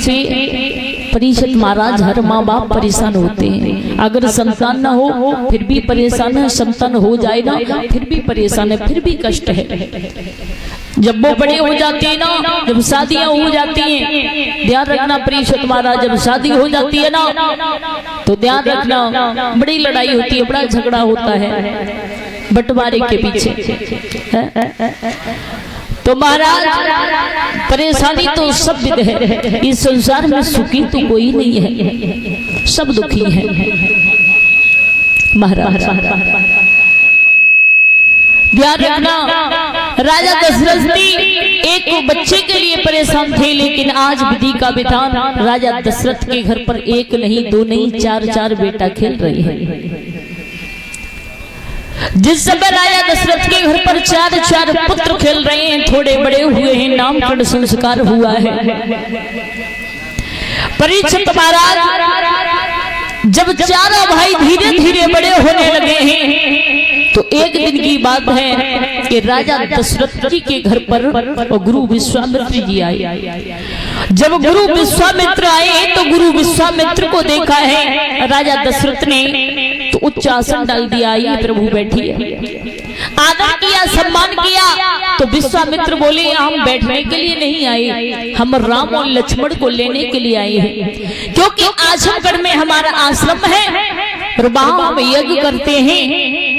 से परीक्षित महाराज हर माँ बाप परेशान होते हैं। अगर संतान ना हो फिर भी परेशान है, संतान हो जाए ना फिर भी परेशान है, फिर भी कष्ट है। जब वो बड़े हो जाते हैं ना, जब शादियां हो जाती हैं, ध्यान रखना परीक्षित महाराज, जब शादी हो जाती है ना तो ध्यान रखना बड़ी लड़ाई होती है, बड़ा झगड़ा होता है बंटवारे के पीछे। तो महाराज परेशानी तो सब विध है, इस संसार में सुखी तो कोई नहीं है, सब दुखी है महाराज। ध्यान रखना, राजा दशरथ एक बच्चे के लिए परेशान थे, लेकिन आज विधि का विधान राजा दशरथ के घर पर एक नहीं, दो नहीं, चार चार बेटा खेल रहे हैं। जिस समय राजा दशरथ के घर पर चार चार पुत्र खेल रहे हैं, थोड़े बड़े हुए हैं, नामकरण संस्कार हुआ है। परीक्षित महाराज जब चारों भाई धीरे धीरे बड़े होने लगे हैं तो एक दिन की बात है कि राजा दशरथ जी के घर पर गुरु विश्वामित्र जी आए। जब गुरु विश्वामित्र आए तो गुरु विश्वामित्र को देखा है राजा दशरथ ने तो उच्च आसन डाल दिया, आइए प्रभु बैठिए, आदर किया, सम्मान किया। तो विश्वामित्र बोले हम बैठने के लिए नहीं आए, हम राम और लक्ष्मण को लेने के लिए आए हैं, क्योंकि आजमगढ़ में हमारा आश्रम है और वहां हम यज्ञ करते हैं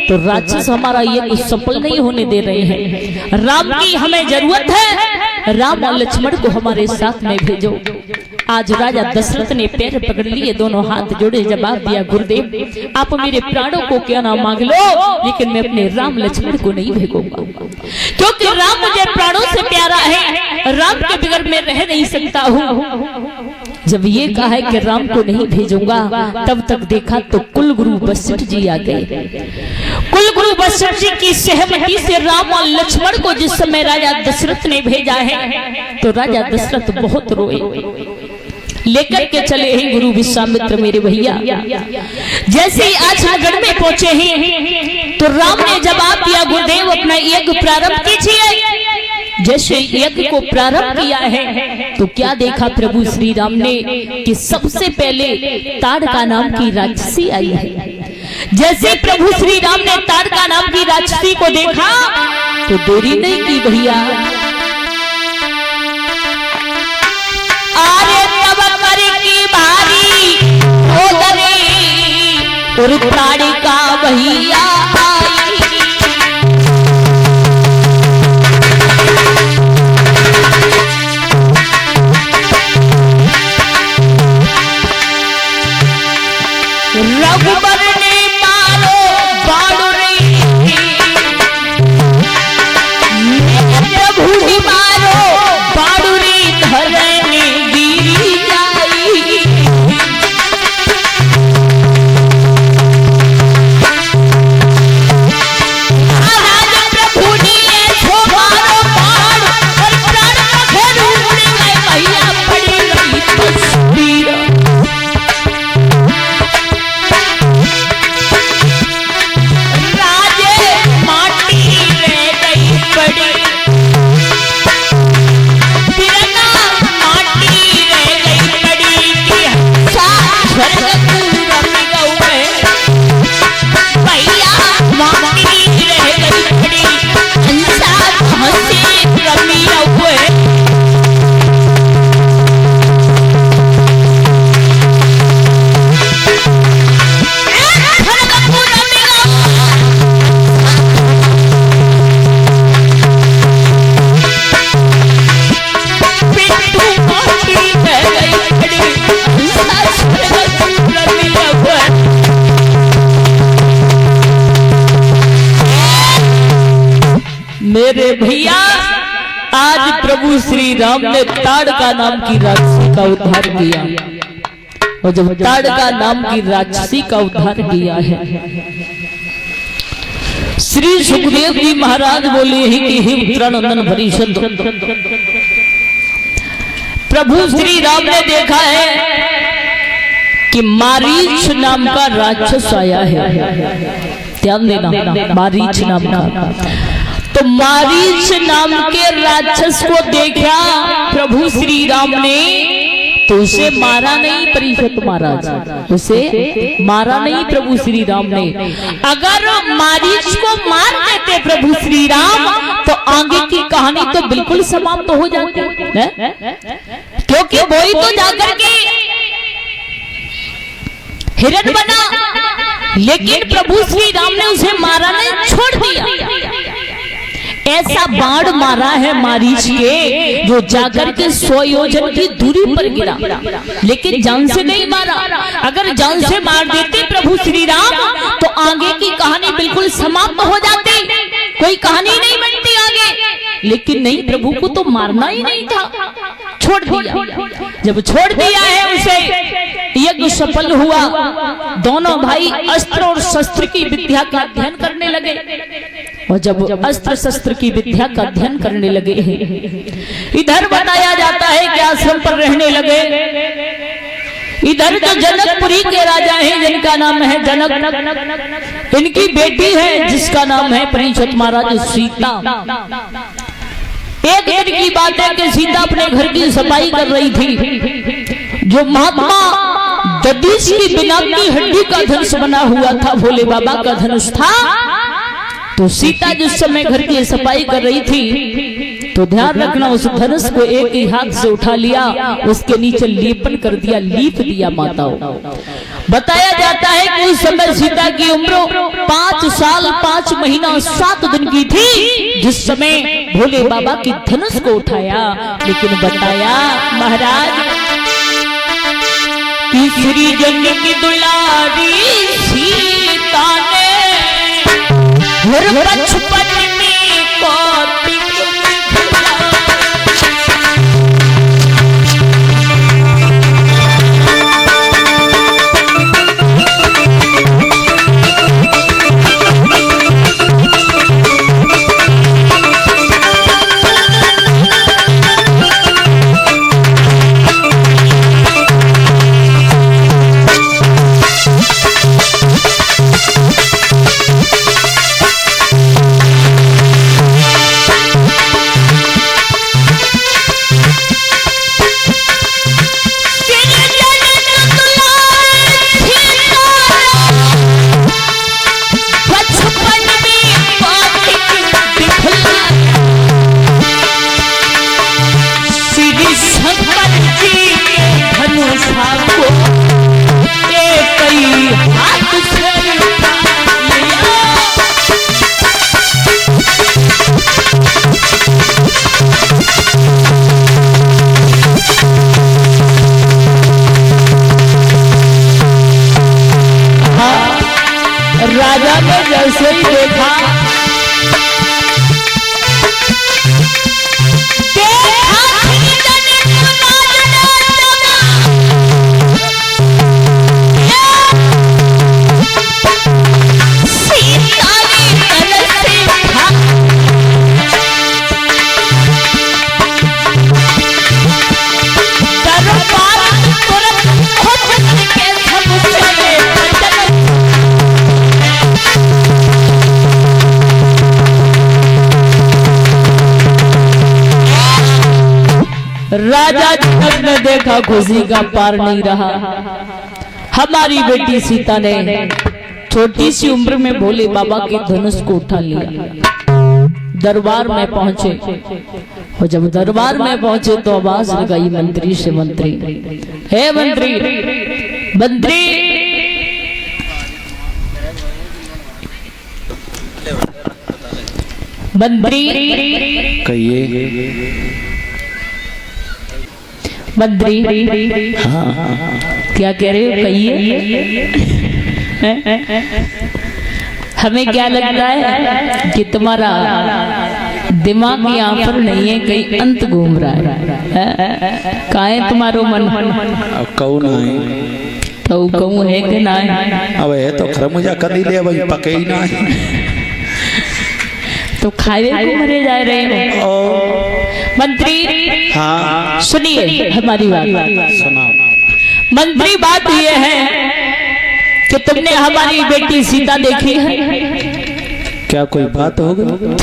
तो राक्षस हमारा यज्ञ सफल नहीं होने दे रहे हैं। राम की हमें जरूरत है, राम और लक्ष्मण को हमारे साथ में भेजो। आज राजा दशरथ ने पैर पकड़ लिए, दोनों हाथ जोड़े, जवाब दिया गुरुदेव आप मेरे प्राणों को क्या ना मांग लो, लेकिन मैं अपने राम लक्ष्मण को नहीं भेजूंगा, क्योंकि राम मुझे प्राणों से प्यारा है, राम के बगैर मैं रह नहीं सकता हूँ। जब ये कहा है कि राम को नहीं भेजूंगा, तब तक देखा तो कुल गुरु वशिष्ठ जी आ गए। कुल गुरु वशिष्ठ जी की सहमति से राम और लक्ष्मण को जिस समय राजा दशरथ ने भेजा है तो राजा दशरथ बहुत रोए, लेकर के चले हैं गुरु विश्वामित्र मेरे भैया। जैसे ही आजमगढ़ में पहुंचे हैं तो राम ने जवाब दिया गुरुदेव अपना यज्ञ प्रारंभ कीजिए। जैसे यज्ञ को प्रारंभ किया है तो क्या देखा प्रभु श्री राम ने कि सबसे पहले ताड़का नाम की राक्षसी आई है। जैसे प्रभु श्री राम ने ताड़का नाम की राक्षसी को देखा तो देरी नहीं की भैया, और ताड़का भैया रघुबर ने मारो बाणुरी, प्रभु ने मारो बाणुरी, धरने गिरी जाई। मेरे भैया आज प्रभु श्री राम ने ताड़का नाम की राक्षसी का उद्धार किया, और जब ताड़का नाम की राक्षसी का उद्धार किया है श्री सुखदेव जी महाराज बोले हैं कि हे उत्तरानंदन परिषद, प्रभु श्री राम ने देखा है कि मारीच नाम का राक्षस आया है। ध्यान देना, मारीच नाम का। तो मारीच नाम के राक्षस को देखा प्रभु श्री राम ने तो उसे मारा नहीं परीक्षित महाराज, उसे मारा नहीं प्रभु श्री राम ने। अगर मारीच को मार देते प्रभु श्री राम तो आगे की कहानी तो बिल्कुल समाप्त हो जाती है, क्योंकि वही तो जाकर के हिरण बना, लेकिन प्रभु श्री राम ने उसे मारा नहीं, छोड़ दिया। ऐसा बाण मारा है मारीच के जो जाकर के 100 योजन की दूरी पर गिरा, लेकिन जान से नहीं मारा। अगर जान से मार देते प्रभु श्री राम तो आगे की कहानी बिल्कुल समाप्त हो जाती, कोई कहानी नहीं बनती आगे। लेकिन नहीं, प्रभु को तो मारना ही नहीं था, छोड़ दिया। जब छोड़ दिया है उसे, यज्ञ सफल हुआ। दोनों भाई अस्त्र और शस्त्र की विद्या का अध्ययन करने लगे, और जब अस्त्र शस्त्र की विद्या का अध्ययन करने लगे, इधर बताया जाता है कि आश्रम पर रहने लगे। इधर जो जनकपुरी के राजा हैं जिनका नाम है जनक, इनकी बेटी है जिसका नाम है परीक्षित महाराज सीता। एक दिन की बात है कि सीता अपने घर की सफाई कर रही थी। जो महात्मा दधीच की बिना की हड्डी का धनुष बना हुआ था, भोले बाबा का धनुष था, तो सीता जिस समय घर की सफाई कर रही थी तो ध्यान रखना, उस धनुष को एक ही हाथ से उठा लिया, उसके नीचे लेपन कर दिया, लीप दिया माताओं। बताया जाता है कि उस समय सीता की उम्र 5 साल 5 महीना 7 दिन की थी जिस समय भोले बाबा की धनुष को उठाया। लेकिन बताया महाराज कि श्री जन की दुलारी सीता ने बचपन में कौतिक राजा ने जैसे ही देखा राजा जनक ने देखा, खुशी का पार नहीं रहा। हमारी बेटी सीता ने छोटी सी उम्र में भोले बाबा के धनुष को उठा लिया। दरबार में पहुंचे, और जब दरबार में पहुंचे तो आवाज लगाई मंत्री से, मंत्री, हे मंत्री, मंत्री, मंत्री, कहिए। मंत्री, हाँ, क्या कह रहे हो, कहिए। हमें क्या लगता है कि तुम्हारा दिमाग यहाँ पर नहीं है, कहीं अंत घूम रहा है। कहाँ है तुम्हारो मन? कहू ना तो कहूँ है कि ना है? अब है तो खरमुजा कर ले, भाई पके ही ना है तो खाए को मरे जा रहे हो। मंत्री, हाँ, सुनिए हमारी बात, सुना। मंत्री, बात यह है कि तुमने हमारी बेटी सीता देखी है? क्या कोई बात हो गई?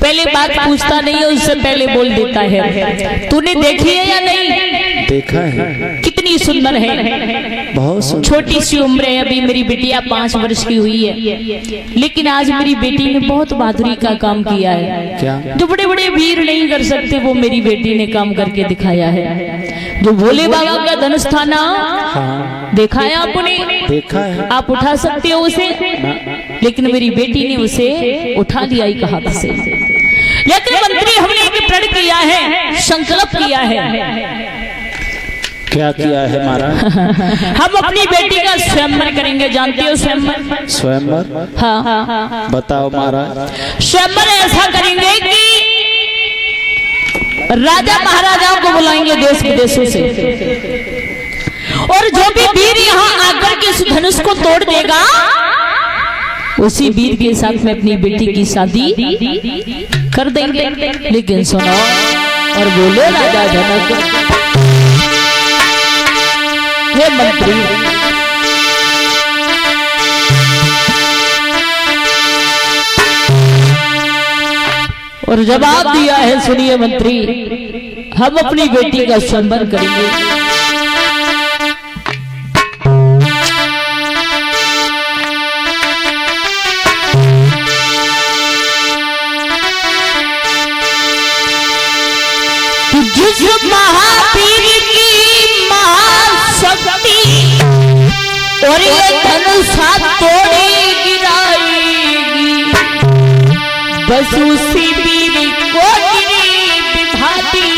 पहले बात पूछता नहीं है, उससे पहले बोल देता है। तूने देखी है या नहीं? देखा है। कितनी सुंदर है, बहुत सुंदर। छोटी सी उम्र है, अभी मेरी बिटिया 5 वर्ष की हुई है, लेकिन आज मेरी बेटी ने बहुत बहादुरी का काम किया है। क्या? जो बड़े बड़े वीर नहीं कर सकते वो मेरी बेटी ने काम करके दिखाया है। जो भोले बाबा का धनुष था ना, हाँ देखा है आपने? देखा है। आप उठा सकते हो उसे, लेकिन मेरी बेटी ने उसे उठा लिया ही हाथ से। लेकिन मंत्री हमने एक प्रण किया है, संकल्प किया है। क्या किया है महाराज? हम अपनी बेटी का स्वयंवर करेंगे, जानते हो स्वयंवर? स्वयंवर? हाँ, बताओ महाराज। स्वयंवर ऐसा करेंगे कि राजा महाराजाओं को बुलाएंगे देश विदेशों से, और जो भी वीर यहाँ आकर के इस धनुष को तोड़ देगा, उसी वीर के साथ में अपनी बेटी की शादी कर देंगे। लेकिन सुनो और बोलो राजा जनक, हे मंत्री, और जवाब दिया है, सुनिए मंत्री, हम अपनी बेटी का स्वयंवर करेंगे। जिस महावीर की महाशक्ति और ये धनुष तोड़े गिराएगी, बस उसी वीर को गिरी विभाती,